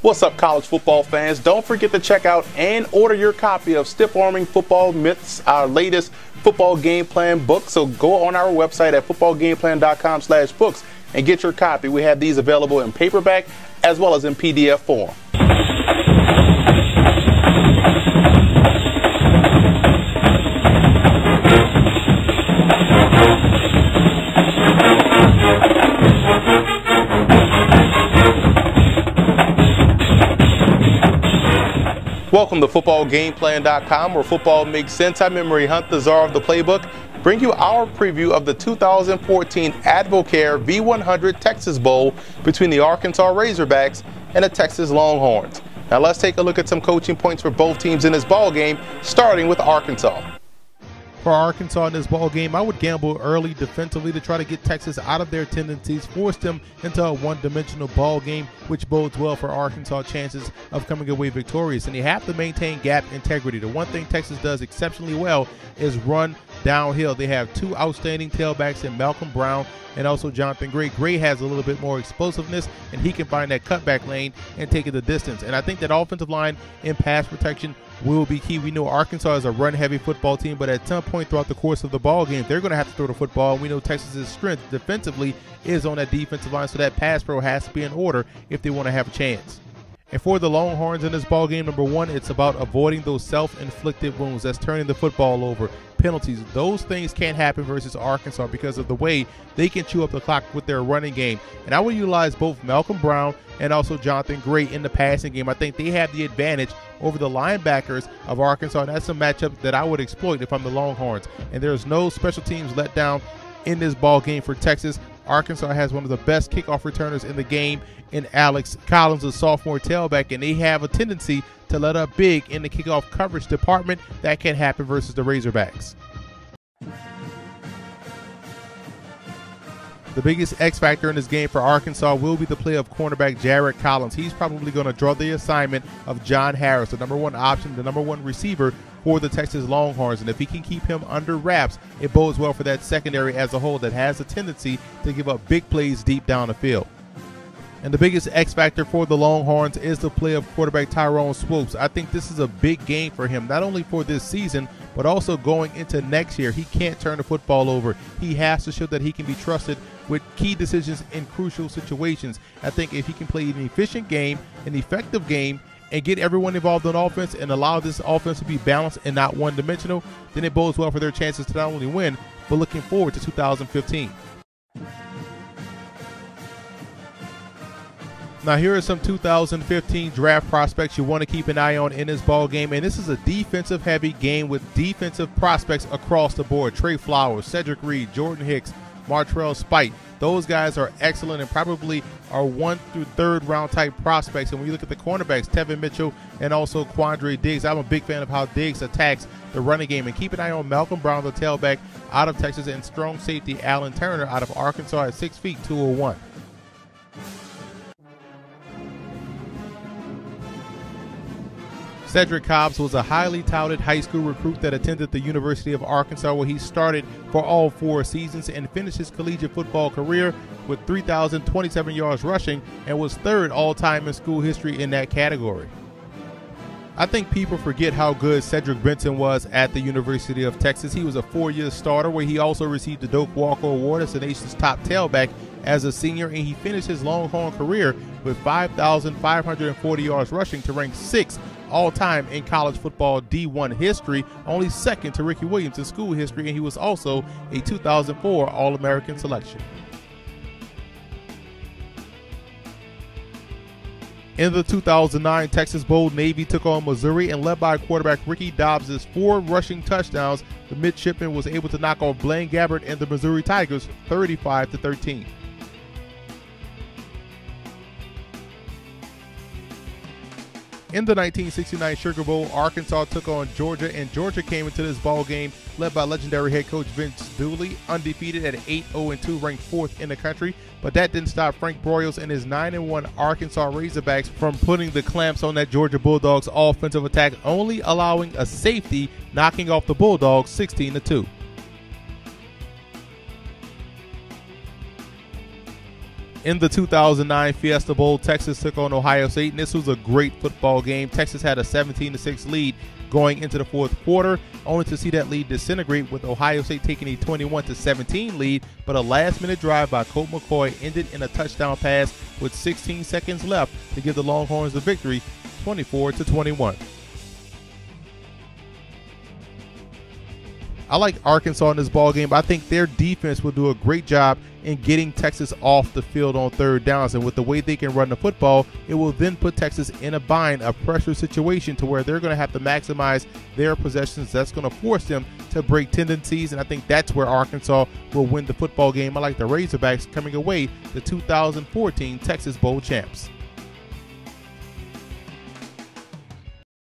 What's up, college football fans? Don't forget to check out and order your copy of Stiff Arming Football Myths, our latest football game plan book. So go on our website at footballgameplan.com/books and get your copy. We have these available in paperback as well as in PDF form. Welcome to footballgameplan.com, where football makes sense. I'm Memory Hunt, the czar of the playbook. Bring you our preview of the 2014 Advocare V100 Texas Bowl between the Arkansas Razorbacks and the Texas Longhorns. Now let's take a look at some coaching points for both teams in this ball game, starting with Arkansas. For Arkansas in this ball game, I would gamble early defensively to try to get Texas out of their tendencies, force them into a one-dimensional ball game, which bodes well for Arkansas' chances of coming away victorious. And you have to maintain gap integrity. The one thing Texas does exceptionally well is run downhill. They have two outstanding tailbacks in Malcolm Brown and also Jonathan Gray. Gray has a little bit more explosiveness, and he can find that cutback lane and take it the distance. And I think that offensive line in pass protection will be key. We know Arkansas is a run-heavy football team, but at some point throughout the course of the ball game, they're going to have to throw the football. And we know Texas's strength defensively is on that defensive line, so that pass pro has to be in order if they want to have a chance. And for the Longhorns in this ball game, number one, it's about avoiding those self-inflicted wounds. That's turning the football over. Penalties, those things can't happen versus Arkansas because of the way they can chew up the clock with their running game. And I would utilize both Malcolm Brown and also Jonathan Gray in the passing game. I think they have the advantage over the linebackers of Arkansas, and that's a matchup that I would exploit if I'm the Longhorns. And there's no special teams let down in this ball game for Texas. Arkansas has one of the best kickoff returners in the game in Alex Collins, a sophomore tailback, and they have a tendency to let up big in the kickoff coverage department. That can happen versus the Razorbacks. The biggest X factor in this game for Arkansas will be the play of cornerback Jarrett Collins. He's probably going to draw the assignment of John Harris, the number one option, the number one receiver for the Texas Longhorns. And if he can keep him under wraps, it bodes well for that secondary as a whole that has a tendency to give up big plays deep down the field. And the biggest X factor for the Longhorns is the play of quarterback Tyrone Swoopes. I think this is a big game for him, not only for this season, but also going into next year. He can't turn the football over. He has to show that he can be trusted with key decisions in crucial situations. I think if he can play an efficient game, an effective game, and get everyone involved on offense and allow this offense to be balanced and not one-dimensional, then it bodes well for their chances to not only win, but looking forward to 2015. Now here are some 2015 draft prospects you want to keep an eye on in this ball game, and this is a defensive-heavy game with defensive prospects across the board. Trey Flowers, Cedric Reed, Jordan Hicks, Martrell Spite. Those guys are excellent and probably are 1 through 3rd round type prospects. And when you look at the cornerbacks, Tevin Mitchell and also Quandre Diggs, I'm a big fan of how Diggs attacks the running game. And keep an eye on Malcolm Brown, the tailback out of Texas, and strong safety Alan Turner out of Arkansas at 6 feet 201. Cedric Cobbs was a highly touted high school recruit that attended the University of Arkansas, where he started for all 4 seasons and finished his collegiate football career with 3,027 yards rushing and was 3rd all-time in school history in that category. I think people forget how good Cedric Benson was at the University of Texas. He was a 4-year starter, where he also received the Doak Walker Award as the nation's top tailback as a senior, and he finished his Longhorn career with 5,540 yards rushing to rank 6th all-time in college football D1 history, only 2nd to Ricky Williams in school history, and he was also a 2004 All-American selection. In the 2009 Texas Bowl, Navy took on Missouri, and led by quarterback Ricky Dobbs' 4 rushing touchdowns, the midshipman was able to knock off Blaine Gabbert and the Missouri Tigers 35-13. In the 1969 Sugar Bowl, Arkansas took on Georgia, and Georgia came into this ball game led by legendary head coach Vince Dooley, undefeated at 8-0-2, ranked 4th in the country. But that didn't stop Frank Broyles and his 9-1 Arkansas Razorbacks from putting the clamps on that Georgia Bulldogs offensive attack, only allowing a safety, knocking off the Bulldogs 16-2. In the 2009 Fiesta Bowl, Texas took on Ohio State, and this was a great football game. Texas had a 17-6 lead going into the fourth quarter, only to see that lead disintegrate with Ohio State taking a 21-17 lead, but a last-minute drive by Colt McCoy ended in a touchdown pass with 16 seconds left to give the Longhorns the victory, 24-21. I like Arkansas in this ball game. I think their defense will do a great job in getting Texas off the field on third downs, and with the way they can run the football, it will then put Texas in a bind, a pressure situation to where they're going to have to maximize their possessions. That's going to force them to break tendencies, and I think that's where Arkansas will win the football game. I like the Razorbacks coming away the 2014 Texas Bowl champs.